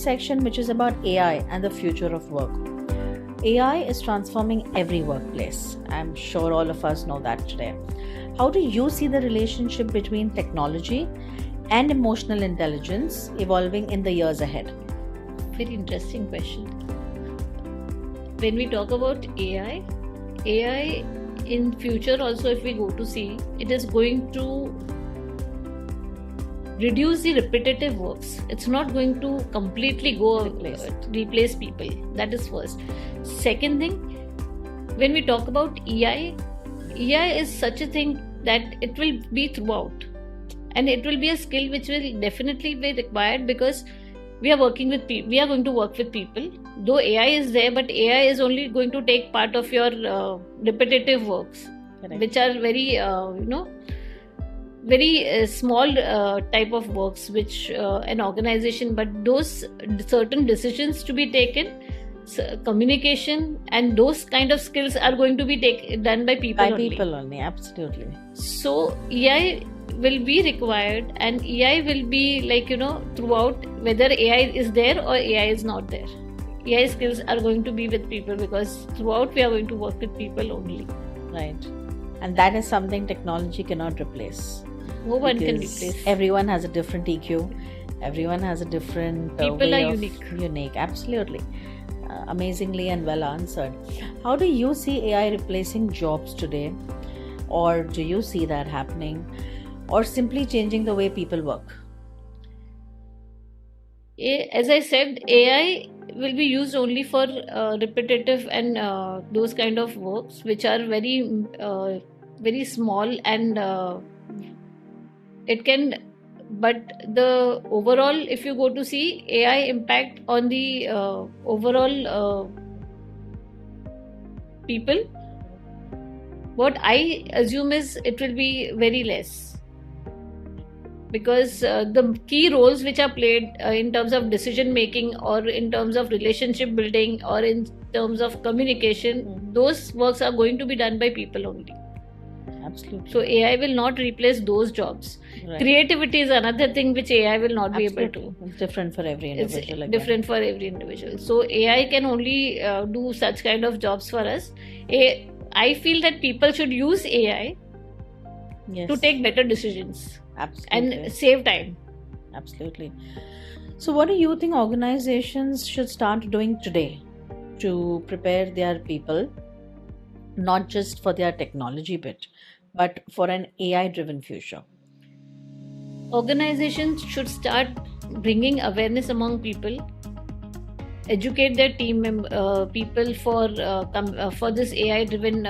section, which is about AI and the future of work. AI is transforming every workplace. I'm sure all of us know that today. How do you see the relationship between technology and emotional intelligence evolving in the years ahead? Very interesting question. When we talk about AI in future also, if we go to see, it is going to reduce the repetitive works. It's not going to completely replace people. That is first. Second thing, when we talk about AI is such a thing that it will be throughout, and it will be a skill which will definitely be required, because we are going to work with people. Though AI is there, but AI is only going to take part of your repetitive works. Correct. Which are very very small type of works which an organization, but those certain decisions to be taken, communication and those kind of skills are going to be done by people only. Absolutely. So AI will be required, and AI will be throughout, whether AI is there or AI is not there. AI skills are going to be with people, because throughout we are going to work with people only. Right. And that is something technology cannot replace. No one can replace. Everyone has a different EQ. Everyone has a different people are unique. Absolutely. Amazingly and well answered. How do you see AI replacing jobs today? Or do you see that happening? Or simply changing the way people work? As I said, AI will be used only for repetitive and those kind of works which are very very small, and it can, but the overall, if you go to see AI impact on the overall people, what I assume is it will be very less, because the key roles which are played in terms of decision making, or in terms of relationship building, or in terms of communication, those works are going to be done by people only. Absolutely. So AI will not replace those jobs. Right. Creativity is another thing which AI will not be able to. It's different for every individual. It's different for every individual. So AI can only do such kind of jobs for us. I feel that people should use AI to take better decisions. Absolutely. And save time. Absolutely. So what do you think organizations should start doing today to prepare their people, not just for their technology bit, but for an AI-driven future? Organizations should start bringing awareness among people, educate their team people for this AI-driven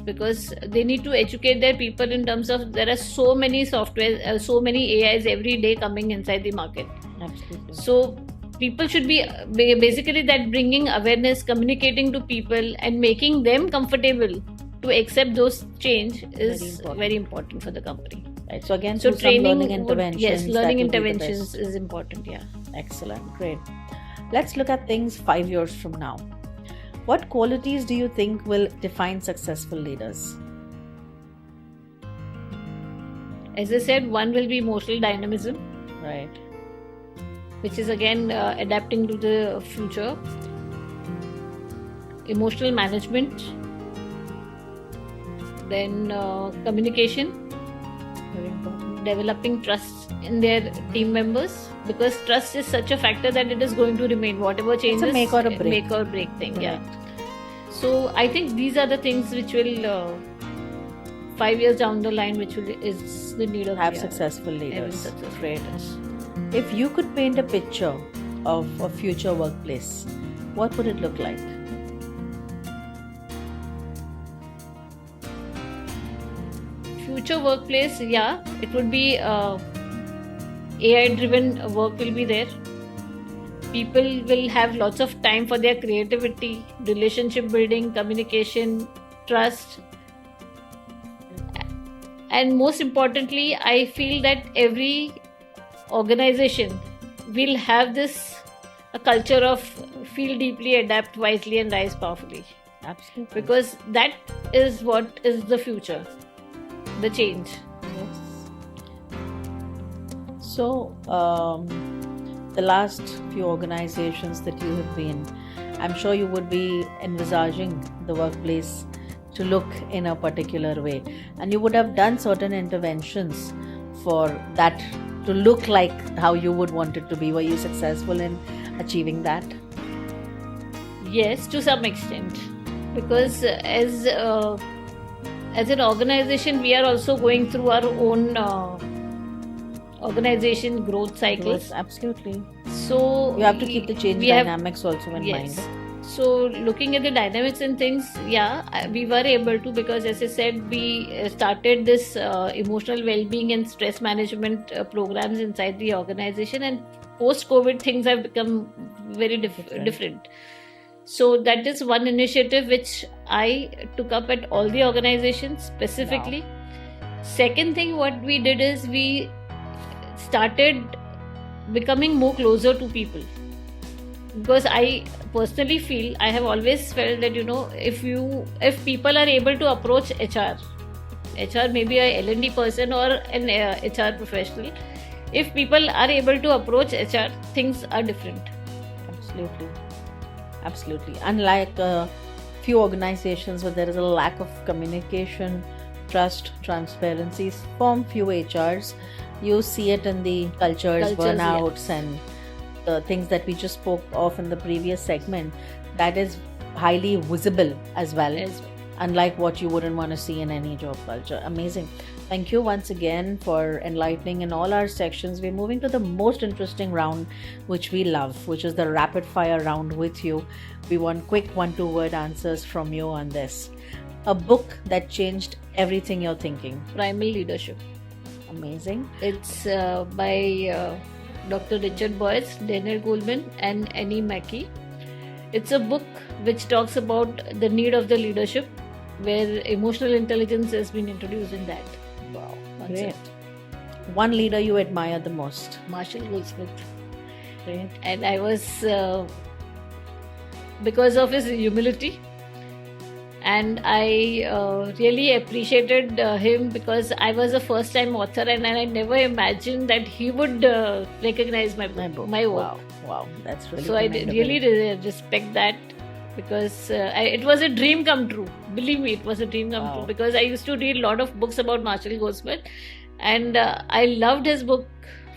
because they need to educate their people in terms of, there are so many software, so many AIs every day coming inside the market. Absolutely. So people should be basically that bringing awareness, communicating to people, and making them comfortable to accept those change is very important for the company. Right. So again, so training, learning interventions. Yes, learning interventions is important. Yeah. Excellent. Great. Let's look at things 5 years from now. What qualities do you think will define successful leaders? As I said, one will be emotional dynamism. Right. Which is again adapting to the future. Emotional management. Then communication. Very important. Developing trust in their team members, because trust is such a factor that it is going to remain, whatever changes. It's a make or break thing. Right. Yeah. So I think these are the things which will 5 years down the line, which is the need of have successful leaders. Successful Great. If you could paint a picture of a future workplace, what would it look like? Future workplace, it would be AI-driven work will be there. People will have lots of time for their creativity, relationship building, communication, trust. And most importantly, I feel that every organization will have a culture of feel deeply, adapt wisely, and rise powerfully. Absolutely. Because that is what is the future, the change. Yes. So, the last few organizations that you have been, I'm sure you would be envisaging the workplace to look in a particular way, and you would have done certain interventions for that to look like how you would want it to be. Were you successful in achieving that? Yes, to some extent, because as an organization, we are also going through our own organization growth cycles. Yes, absolutely. So You have to keep the change dynamics also in yes. mind. So looking at the dynamics and things, we were able to, because as I said, we started this emotional well-being and stress management programs inside the organization, and post-COVID things have become very different. So that is one initiative which I took up at all the organizations specifically. Wow. Second thing, what we did is we started becoming more closer to people, because I personally feel, I have always felt that if people are able to approach HR may be a L&D person or an HR professional, if people are able to approach HR, things are different. Absolutely. Unlike a few organizations where there is a lack of communication, trust, transparency from few HRs, you see it in the cultures burnouts, yes, and the things that we just spoke of in the previous segment. That is highly visible as well, unlike what you wouldn't want to see in any job culture. Amazing. Thank you once again for enlightening in all our sections. We're moving to the most interesting round, which we love, which is the rapid fire round with you. We want quick 1-2 word answers from you on this. A book that changed everything you're thinking. Primal Leadership. Amazing. It's by Dr. Richard Boyce, Daniel Goleman, and Annie Mackey. It's a book which talks about the need of the leadership, where emotional intelligence has been introduced in that. Wow, great. One leader you admire the most? Marshall Goldsmith. Great. And I was, because of his humility, and I really appreciated him, because I was a first time author, and I never imagined that he would recognize my work. Wow, that's really so I really respect that, because it was a dream come true. Believe me, it was a dream come true, because I used to read a lot of books about Marshall Goldsmith, and I loved his book,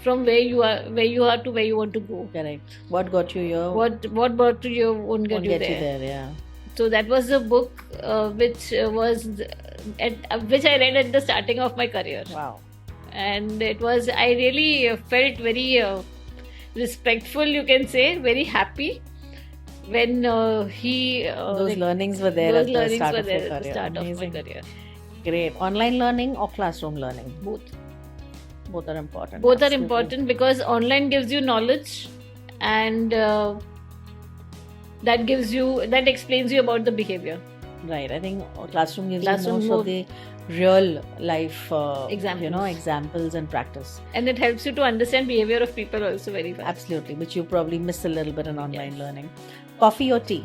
From Where You Are to Where You Want to Go. Correct. What got you here? What brought you here won't get you there. Yeah. So that was a book which I read at the starting of my career. Wow. And I really felt very respectful, you can say, very happy when those learnings were there at the start of your career. Of my career. Great. Online learning or classroom learning? Both are important. Both are important, because online gives you knowledge, and that explains you about the behavior. Right. I think classroom gives you most of the real life examples and practice. And it helps you to understand behavior of people also very fast. Absolutely, which you probably miss a little bit in online learning. Coffee or tea?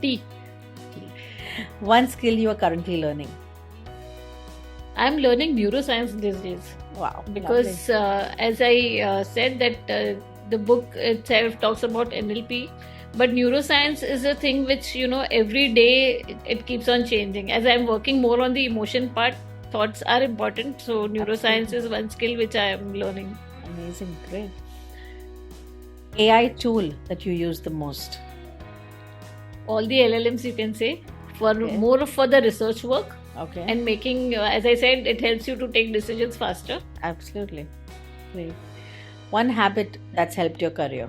Tea. One skill you are currently learning? I'm learning neuroscience these days. Wow. Because as I said that the book itself talks about NLP, but neuroscience is a thing which, every day it keeps on changing. As I'm working more on the emotion part, thoughts are important. So neuroscience is one skill which I am learning. Amazing. Great. AI tool that you use the most? All the LLMs, you can say, more for the research work. Okay. And making, as I said, it helps you to take decisions faster. Absolutely. Great. One habit that's helped your career?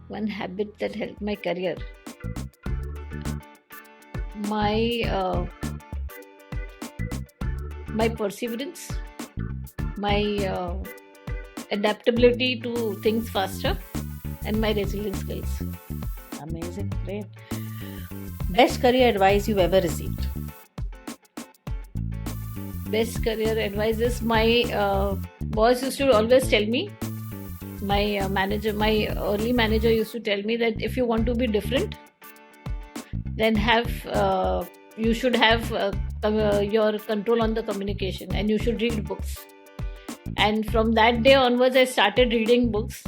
One habit that helped my career. My perseverance, my adaptability to things faster, and my resilience skills. Amazing. Great. Best career advice you've ever received? Best career advice is my boss used to always tell me, my early manager used to tell me that if you want to be different, then you should have your control on the communication, and you should read books. And from that day onwards, I started reading books,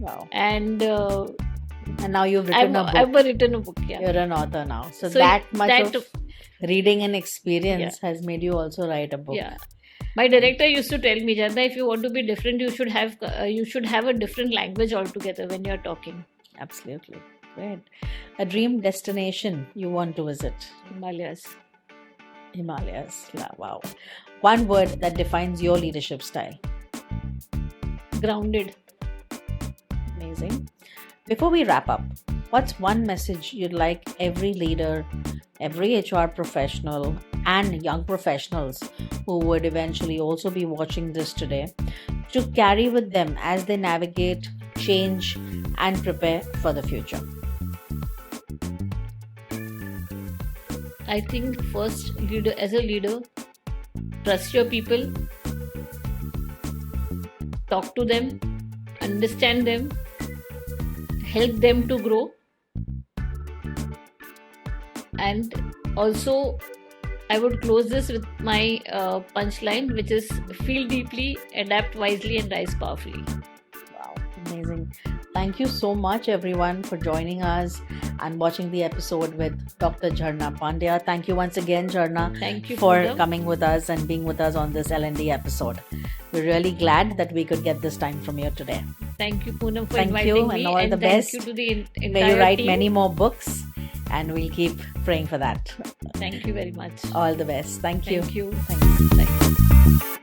Wow. And now you've written a book. I've written a book. Yeah. You're an author now. So So that much that- of reading and experience has made you also write a book. Yeah. My director used to tell me, Janda, if you want to be different, you should have a different language altogether when you're talking. Absolutely. Great. A dream destination you want to visit? Himalayas. Himalayas. Wow. One word that defines your leadership style? Grounded. Amazing. Before we wrap up, what's one message you'd like every leader, every HR professional, and young professionals who would eventually also be watching this today to carry with them as they navigate change and prepare for the future? I think first, as a leader, trust your people, talk to them, understand them, help them to grow, and also I would close this with my punchline, which is feel deeply, adapt wisely, and rise powerfully. Wow, amazing. Thank you so much, everyone, for joining us and watching the episode with Dr. Jharna Pandya. Thank you once again, Jharna, Thank you for Poonam. coming with us and being with us on this L&D episode. We're really glad that we could get this time from you today. Thank you, Poonam, for Thank inviting you, me. and all the best. Thank you to the entire May you write team. many more books, and we'll keep praying for that. Thank you very much. All the best. Thank you. Thank you. Thanks. Thank you.